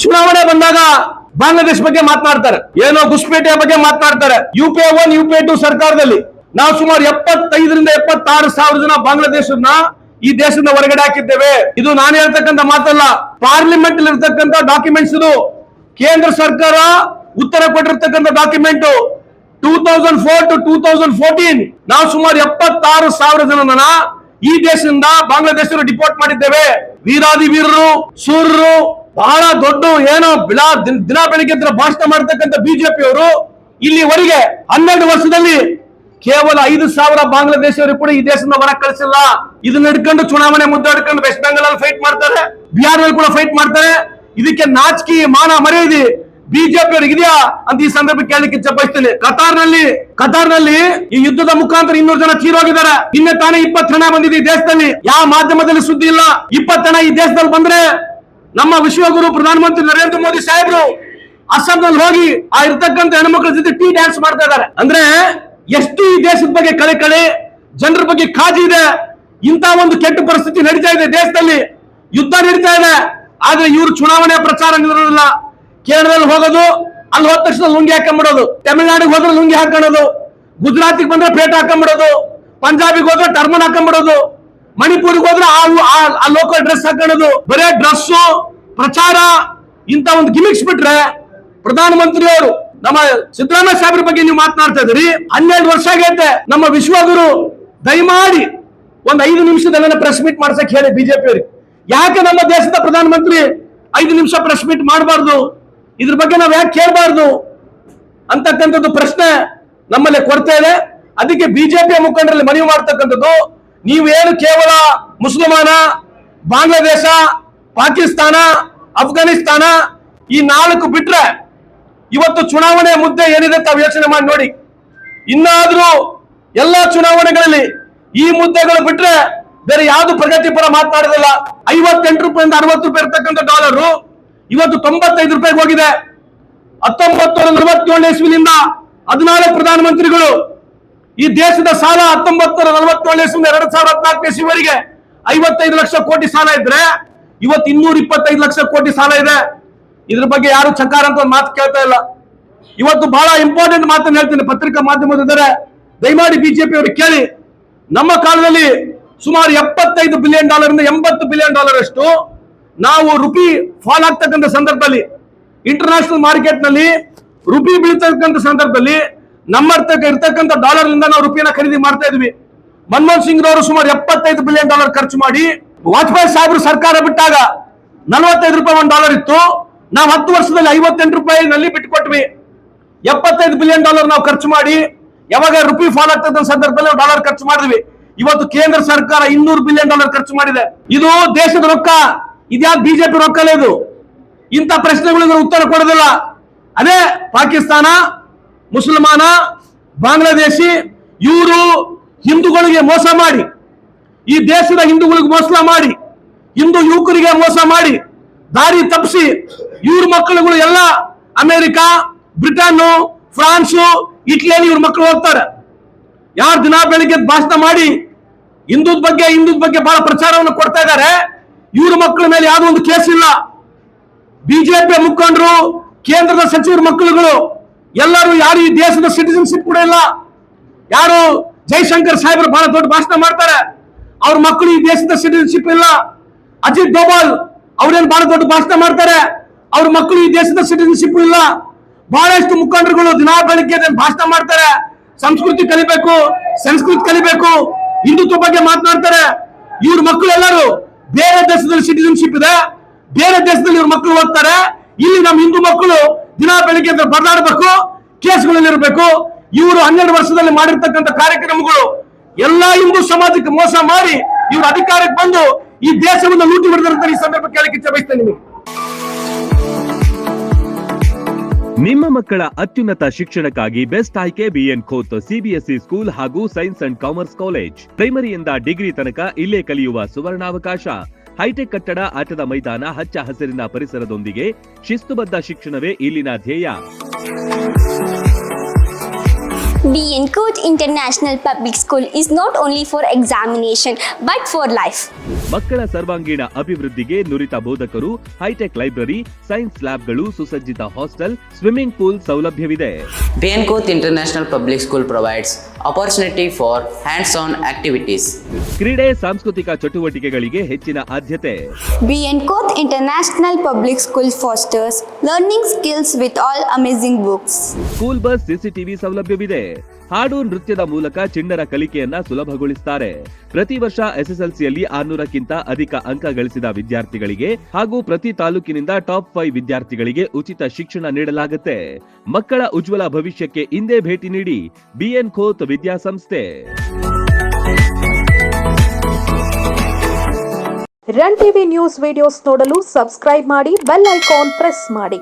ಚುನಾವಣೆ ಬಂದಾಗ ಬಾಂಗ್ಲಾದೇಶ ಬಗ್ಗೆ ಮಾತನಾಡ್ತಾರೆ, ಏನೋ ಗುಸ್ಪೇಟೆಯ ಬಗ್ಗೆ ಮಾತನಾಡ್ತಾರೆ. UPA 1 UPA 2 ಸರ್ಕಾರದಲ್ಲಿ ನಾವು ಸುಮಾರು 75,000 ರಿಂದ 76,000 ಜನ ಬಾಂಗ್ಲಾದೇಶನ ಈ ದೇಶದಿಂದ ಹೊರಗಡೆ ಹಾಕಿದ್ದೇವೆ. ಇದು ನಾನು ಹೇಳ್ತಕ್ಕಂಥ ಮಾತಲ್ಲ, ಪಾರ್ಲಿಮೆಂಟ್ ಇರ್ತಕ್ಕಂಥ ಡಾಕ್ಯುಮೆಂಟ್ಸ್. ಇದು ಕೇಂದ್ರ ಸರ್ಕಾರ ಉತ್ತರ ಕೊಟ್ಟಿರ್ತಕ್ಕಂಥ ಡಾಕ್ಯುಮೆಂಟ್. 2004 to 2014 ನಾವು ಸುಮಾರು 76,000 ಜನನ ಈ ದೇಶದಿಂದ ಬಾಂಗ್ಲಾದೇಶ ಡಿಪೋರ್ಟ್ ಮಾಡಿದ್ದೇವೆ. ವೀರಾದಿ ವೀರರು, ಸೂರ್ಯರು, ಬಹಳ ದೊಡ್ಡ ಏನೋ ದಿನ ಬೆಳಿಗ್ಗೆ ಭಾಷಣ ಮಾಡತಕ್ಕಂಥ ಬಿಜೆಪಿಯವರು ಇಲ್ಲಿವರೆಗೆ 12 ವರ್ಷದಲ್ಲಿ ಕೇವಲ 5,000 ಬಾಂಗ್ಲಾದೇಶವರು ಕೂಡ ಈ ದೇಶದಿಂದ ಹೊರ ಕಳಿಸಿಲ್ಲ. ಇದನ್ನ ಹಿಡ್ಕೊಂಡು ಚುನಾವಣೆ ಮುದ್ದೆ ಹಿಡ್ಕೊಂಡು ವೆಸ್ಟ್ ಬೆಂಗಾಲ್ ಅಲ್ಲಿ ಫೈಟ್ ಮಾಡ್ತಾರೆ, ಬಿಹಾರ್ ನಲ್ಲಿ ಕೂಡ ಫೈಟ್ ಮಾಡ್ತಾರೆ. ಇದಕ್ಕೆ ನಾಚಿಕೆ ಮಾನ ಮರ್ಯಾದೆ ಬಿಜೆಪಿ ಅವರಿಗೆ ಇದೆಯಾ ಅಂತ ಈ ಸಂದರ್ಭ ಕೇಳಲಿಕ್ಕೆ ಇಚ್ಛೆ ಬಯಸ್ತೇನೆ. ಕತಾರ್ನಲ್ಲಿ ಈ ಯುದ್ಧದ ಮುಖಾಂತರ 200 ಜನ ತೀರೋಗಿದ್ದಾರೆ. ನಿನ್ನೆ ತಾನೇ 20 ಹಣ ಬಂದಿದೆ ಈ ದೇಶದಲ್ಲಿ, ಯಾವ ಮಾಧ್ಯಮದಲ್ಲಿ ಸುದ್ದಿ ಇಲ್ಲ. 20 ಹಣ ಈ ದೇಶದಲ್ಲಿ ಬಂದ್ರೆ ನಮ್ಮ ವಿಶ್ವಗುರು ಪ್ರಧಾನಮಂತ್ರಿ ನರೇಂದ್ರ ಮೋದಿ ಸಾಹೇಬರು ಅಸ್ಸಾಂನಲ್ಲಿ ಹೋಗಿ ಆ ಇರ್ತಕ್ಕಂಥ ಹೆಣ್ಮಕ್ಳ ಜೊತೆ ಟೀ ಡ್ಯಾನ್ಸ್ ಮಾಡ್ತಾ ಇದ್ದಾರೆ. ಅಂದ್ರೆ ಎಷ್ಟು ಈ ದೇಶದ ಬಗ್ಗೆ ಕಳೆ ಜನರ ಬಗ್ಗೆ ಕಾಳಜಿ ಇದೆ. ಇಂತ ಒಂದು ಕೆಟ್ಟ ಪರಿಸ್ಥಿತಿ ನಡೀತಾ ಇದೆ ದೇಶದಲ್ಲಿ, ಯುದ್ಧ ನಡೀತಾ ಇದೆ. ಆದ್ರೆ ಇವರು ಚುನಾವಣೆ ಪ್ರಚಾರ ನಿಲ್ಲೋದಿಲ್ಲ. ಕೇರಳದಲ್ಲಿ ಹೋಗೋದು, ಅಲ್ಲಿ ಹೋದ ತಕ್ಷಣ ಲುಂಗಿ ಹಾಕೊಂಡ್ಬಿಡೋದು, ತಮಿಳುನಾಡಿಗೆ ಹೋದ್ರೆ ಲುಂಗಿ ಹಾಕೊಳ್ಳೋದು, ಗುಜರಾತಿಗೆ ಬಂದ್ರೆ ಪೇಟ ಹಾಕೊಂಡ್ಬಿಡೋದು, ಪಂಜಾಬಿಗೆ ಹೋದ್ರೆ ಟರ್ಮನ್ ಹಾಕೊಂಡ್ಬಿಡೋದು, ಮಣಿಪುರಿಗೆ ಹೋದ್ರೆ ಆ ಲೋಕಲ್ ಡ್ರೆಸ್ ಹಾಕೊಳ್ಳೋದು, ಬರೇ ಡ್ರೆಸ್ ಪ್ರಚಾರ ಇಂತ ಒಂದು ಗಿಮಿಕ್ಸ್ ಬಿಟ್ರೆ ಪ್ರಧಾನಮಂತ್ರಿ ಅವರು ನಮ್ಮ ಸಿದ್ದರಾಮಯ್ಯ ಸಾಹೇಬ್ರ ಬಗ್ಗೆ ನೀವು ಮಾತನಾಡ್ತಾ ಇದ್ರಿ. 12 ವರ್ಷ ಆಗೈತೆ. ನಮ್ಮ ವಿಶ್ವಗುರು ದಯಮಾಡಿ ಒಂದು 5 ನಿಮಿಷದಲ್ಲ ಪ್ರೆಸ್ ಮೀಟ್ ಮಾಡ್ಸಕ್ ಹೇಳಿ ಬಿಜೆಪಿ ಅವರಿಗೆ. ಯಾಕೆ ನಮ್ಮ ದೇಶದ ಪ್ರಧಾನಮಂತ್ರಿ 5 ನಿಮಿಷ ಪ್ರೆಸ್ ಮೀಟ್ ಮಾಡಬಾರ್ದು, ಇದ್ರ ಬಗ್ಗೆ ನಾವು ಯಾಕೆ ಕೇಳಬಾರ್ದು ಅಂತಕ್ಕಂಥದ್ದು ಪ್ರಶ್ನೆ ನಮ್ಮಲ್ಲಿ ಕೊಡ್ತಾ ಇದೆ. ಅದಕ್ಕೆ ಬಿಜೆಪಿಯ ಮುಖಂಡರಲ್ಲಿ ಮನವಿ ಮಾಡ್ತಕ್ಕಂಥದ್ದು, ನೀವೇನು ಕೇವಲ ಮುಸಲ್ಮಾನ, ಬಾಂಗ್ಲಾದೇಶ, ಪಾಕಿಸ್ತಾನ, ಅಫ್ಘಾನಿಸ್ತಾನ ಈ 4 ಬಿಟ್ರೆ ಇವತ್ತು ಚುನಾವಣೆ ಮುದ್ದೆ ಏನಿದೆ ತಾವು ಯೋಚನೆ ಮಾಡಿ ನೋಡಿ. ಇನ್ನಾದ್ರೂ ಎಲ್ಲಾ ಚುನಾವಣೆಗಳಲ್ಲಿ ಈ ಮುದ್ದೆಗಳು ಬಿಟ್ರೆ ಬೇರೆ ಯಾವ್ದು ಪ್ರಗತಿಪರ ಮಾತನಾಡೋದಿಲ್ಲ. 58 ರೂಪಾಯಿಂದ 60 ರೂಪಾಯಿ ಇರ್ತಕ್ಕಂಥ ಡಾಲರ್ ಇವತ್ತು 95 ರೂಪಾಯಿಗೆ ಹೋಗಿದೆ. 1947 ಇಸ್ವಿನಿಂದ 14 ಪ್ರಧಾನಮಂತ್ರಿಗಳು ಈ ದೇಶದ ಸಾಲ 1947 ಇಸ್ವಿಯಿಂದ 2014 ಇಸ್ವಿವರೆಗೆ 55 ಲಕ್ಷ ಕೋಟಿ ಸಾಲ ಇದ್ರೆ ಇವತ್ತು 225 ಲಕ್ಷ ಕೋಟಿ ಸಾಲ ಇದೆ. ಇದ್ರ ಬಗ್ಗೆ ಯಾರು ಚಕಾರ ಅಂತ ಒಂದು ಮಾತು ಕೇಳ್ತಾ ಇಲ್ಲ. ಇವತ್ತು ಬಹಳ ಇಂಪಾರ್ಟೆಂಟ್ ಮಾತನ್ನು ಹೇಳ್ತೀನಿ, ಪತ್ರಿಕಾ ಮಾಧ್ಯಮದಿದ್ದಾರೆ, ದಯಮಾಡಿ ಬಿಜೆಪಿ ಅವರು ಕೇಳಿ. ನಮ್ಮ ಕಾಲದಲ್ಲಿ ಸುಮಾರು $75 ಬಿಲಿಯನ್ ಇಂದ $80 ಬಿಲಿಯನ್ ಅಷ್ಟು ನಾವು ರುಪಿ ಫಾಲ್ ಆಗ್ತಕ್ಕಂಥ ಸಂದರ್ಭದಲ್ಲಿ, ಇಂಟರ್ನ್ಯಾಷನಲ್ ಮಾರ್ಕೆಟ್ ನಲ್ಲಿ ರುಪಿ ಬೀಳ್ತಕ್ಕಂಥ ಸಂದರ್ಭದಲ್ಲಿ ನಮ್ಮ ಇರ್ತಕ್ಕಂಥ ಡಾಲರ್ ನಿಂದ ನಾವು ರುಪಿನ ಖರೀದಿ ಮಾಡ್ತಾ ಇದ್ವಿ. ಮನಮೋಹನ್ ಸಿಂಗ್ ರವರು ಸುಮಾರು $75 ಬಿಲಿಯನ್ ಖರ್ಚು ಮಾಡಿ, ವಾಜಪೇಯಿ ಸಾಹೇಬರು ಸರ್ಕಾರ ಬಿಟ್ಟಾಗ 45 ರೂಪಾಯಿ ಒಂದು ಡಾಲರ್ ಇತ್ತು. ನಾವು 10 ವರ್ಷದಲ್ಲಿ 58 ರೂಪಾಯಿನಲ್ಲಿ ಬಿಟ್ಟುಕೊಟ್ವಿ. $75 ಬಿಲಿಯನ್ ನಾವು ಖರ್ಚು ಮಾಡಿ, ಯಾವಾಗ ರುಪಿ ಫಾಲ್ ಆಗ್ತಕ್ಕಂಥ ಸಂದರ್ಭದಲ್ಲಿ ಡಾಲರ್ ಖರ್ಚು ಮಾಡಿದ್ವಿ. ಇವತ್ತು ಕೇಂದ್ರ ಸರ್ಕಾರ $200 ಬಿಲಿಯನ್ ಖರ್ಚು ಮಾಡಿದೆ. ಇದು ದೇಶದ ರೊಕ್ಕ, ಇದ್ಯಾವ ಬಿಜೆಪಿ ರೊಕ್ಕಲ್ಲ ಇದು. ಇಂಥ ಪ್ರಶ್ನೆಗಳಿಗೆ ಉತ್ತರ ಕೊಡೋದಿಲ್ಲ. ಅದೇ ಪಾಕಿಸ್ತಾನ, ಮುಸಲ್ಮಾನ, ಬಾಂಗ್ಲಾದೇಶಿ ಇವರು ಹಿಂದೂಗಳಿಗೆ ಮೋಸ ಮಾಡಿ, ಈ ದೇಶದ ಹಿಂದೂಗಳಿಗೆ ಮೋಸ ಮಾಡಿ, ಹಿಂದೂ ಯುವಕರಿಗೆ ಮೋಸ ಮಾಡಿ ದಾರಿ ತಪ್ಪಿಸಿ ಇವ್ರ ಮಕ್ಕಳುಗಳು ಎಲ್ಲ ಅಮೆರಿಕ, ಬ್ರಿಟನ್, ಫ್ರಾನ್ಸು, ಇಟ್ಲಿಯಲ್ಲಿ ಇವ್ರ ಮಕ್ಕಳು ಹೋಗ್ತಾರೆ. ಯಾರು ದಿನ ಬೆಳಿಗ್ಗೆ ಭಾಷಣ ಮಾಡಿ ಹಿಂದೂದ ಬಗ್ಗೆ ಬಹಳ ಪ್ರಚಾರವನ್ನು ಕೊಡ್ತಾ ಇದ್ದಾರೆ. ಇವ್ರ ಮಕ್ಕಳ ಮೇಲೆ ಯಾವುದೋ ಒಂದು ಕೇಸ್ ಇಲ್ಲ. ಬಿಜೆಪಿ ಮುಖಂಡರು, ಕೇಂದ್ರದ ಸಚಿವರ ಮಕ್ಕಳುಗಳು ಎಲ್ಲರೂ ಯಾರು ಈ ದೇಶದ ಸಿಟಿಜನ್ಶಿಪ್ ಕೂಡ ಇಲ್ಲ. ಯಾರು ಜೈಶಂಕರ್ ಸಾಹೇಬರು ಬಹಳ ದೊಡ್ಡ ಭಾಷಣ ಮಾಡ್ತಾರೆ, ಅವ್ರ ಮಕ್ಕಳು ಈ ದೇಶದ ಸಿಟಿಜನ್ಶಿಪ್ ಇಲ್ಲ. ಅಜಿತ್ ಡೋಭಾಲ್ ಅವ್ರೇನು ಬಹಳ ದೊಡ್ಡ ಭಾಷಣ ಮಾಡ್ತಾರೆ, ಅವ್ರ ಮಕ್ಕಳು ಈ ದೇಶದ ಸಿಟಿಜನ್ಶಿಪ್ ಇಲ್ಲ. ಬಹಳಷ್ಟು ಮುಖಂಡರುಗಳು ದಿನ ಬೆಳಿಗ್ಗೆ ಭಾಷಣ ಮಾಡ್ತಾರೆ, ಸಂಸ್ಕೃತಿ ಕಲಿಬೇಕು, ಸಂಸ್ಕೃತಿ ಕಲಿಬೇಕು, ಹಿಂದುತ್ವ ಬಗ್ಗೆ ಮಾತನಾಡ್ತಾರೆ. ಇವ್ರ ಮಕ್ಕಳು ಎಲ್ಲರೂ ಬೇರೆ ದೇಶದಲ್ಲಿ ಸಿಟಿಜನ್ಶಿಪ್ ಇದೆ, ಬೇರೆ ದೇಶದಲ್ಲಿ ಇವ್ರ ಮಕ್ಕಳು ಓದ್ತಾರೆ. ಇಲ್ಲಿ ನಮ್ಮ ಹಿಂದೂ ಮಕ್ಕಳು ದಿನ ಬೆಳಿಗ್ಗೆ ಬದಲಾಡಬೇಕು, ಕೇಸ್ಗಳಲ್ಲಿ ಇರಬೇಕು. ಇವರು 12 ವರ್ಷದಲ್ಲಿ ಮಾಡಿರ್ತಕ್ಕಂಥ ಕಾರ್ಯಕ್ರಮಗಳು ಎಲ್ಲಾ ಹಿಂದೂ ಸಮಾಜಕ್ಕೆ ಮೋಸ ಮಾಡಿ ಇವ್ರ ಅಧಿಕಾರಕ್ಕೆ ಬಂದು ಈ ದೇಶವನ್ನು ಲೂಟಿ ಹೊಡೆದಿರ್ತಾರೆ. ಈ ಸಂದರ್ಭ ಕೇಳಕ್ಕೆ ಇಚ್ಛೆ ಬಯಸ್ತೇನೆ ನಿಮಗೆ. ನಿಮ್ಮ ಮಕ್ಕಳ ಅತ್ಯುನ್ನತ ಶಿಕ್ಷಣಕ್ಕಾಗಿ ಬೆಸ್ಟ್ ಆಯ್ಕೆ ಬಿಎನ್ ಖೋತ್ ಸಿಬಿಎಸ್ಇ ಸ್ಕೂಲ್ ಹಾಗೂ ಸೈನ್ಸ್ ಅಂಡ್ ಕಾಮರ್ಸ್ ಕಾಲೇಜ್. ಪ್ರೈಮರಿಯಿಂದ ಡಿಗ್ರಿ ತನಕ ಇಲ್ಲೇ ಕಲಿಯುವ ಸುವರ್ಣಾವಕಾಶ. ಹೈಟೆಕ್ ಕಟ್ಟಡ, ಆಟದ ಮೈದಾನ, ಹಚ್ಚ ಹಸಿರಿನ ಪರಿಸರದೊಂದಿಗೆ ಶಿಸ್ತುಬದ್ಧ ಶಿಕ್ಷಣವೇ ಇಲ್ಲಿನ ಧ್ಯೇಯ. BN Coach International Public School is not only for examination but for life. ಮಕ್ಕಳ ಸರ್ವಾಂಗೀಣ ಅಭಿವೃದ್ಧಿಗೆ ನುರಿತ ಬೋಧಕರು, ಹೈಟೆಕ್ ಲೈಬ್ರರಿ, ಸೈನ್ಸ್ ಲ್ಯಾಬ್ಗಳು, ಸುಸಜ್ಜಿತ ಹಾಸ್ಟೆಲ್, ಸ್ವಿಮ್ಮಿಂಗ್ ಪೂಲ್ ಸೌಲಭ್ಯವಿದೆ. BN Coach International Public School provides opportunity for hands-on activities. ಕ್ರೀಡೆ, ಸಾಂಸ್ಕೃತಿಕ ಚಟುವಟಿಕೆಗಳಿಗೆ ಹೆಚ್ಚಿನ ಆದ್ಯತೆ. BN Coach International Public School fosters learning skills with all amazing books. School bus, CCTV ಸೌಲಭ್ಯವಿದೆ. ಹಾಡು, ನೃತ್ಯದ ಮೂಲಕ ಚಿಣ್ಣರ ಕಲಿಕೆಯನ್ನ ಸುಲಭಗೊಳಿಸುತ್ತಾರೆ. ಪ್ರತಿ ವರ್ಷ ಎಸ್ಎಸ್ಎಲ್ಸಿಯಲ್ಲಿ 600ಕ್ಕಿಂತ ಅಧಿಕ ಅಂಕ ಗಳಿಸಿದ ವಿದ್ಯಾರ್ಥಿಗಳಿಗೆ ಹಾಗೂ ಪ್ರತಿ ತಾಲೂಕಿನಿಂದ ಟಾಪ್ 5 ವಿದ್ಯಾರ್ಥಿಗಳಿಗೆ ಉಚಿತ ಶಿಕ್ಷಣ ನೀಡಲಾಗುತ್ತೆ. ಮಕ್ಕಳ ಉಜ್ವಲ ಭವಿಷ್ಯಕ್ಕೆ ಇಂದೇ ಭೇಟಿ ನೀಡಿ BN ಖೋತ್ ವಿದ್ಯಾಸಂಸ್ಥೆ. ರನ್ ಟಿವಿ ನ್ಯೂಸ್ ವಿಡಿಯೋಸ್ ನೋಡಲು ಸಬ್ಸ್ಕ್ರೈಬ್ ಮಾಡಿ, ಬೆಲ್ ಐಕಾನ್ ಪ್ರೆಸ್ ಮಾಡಿ.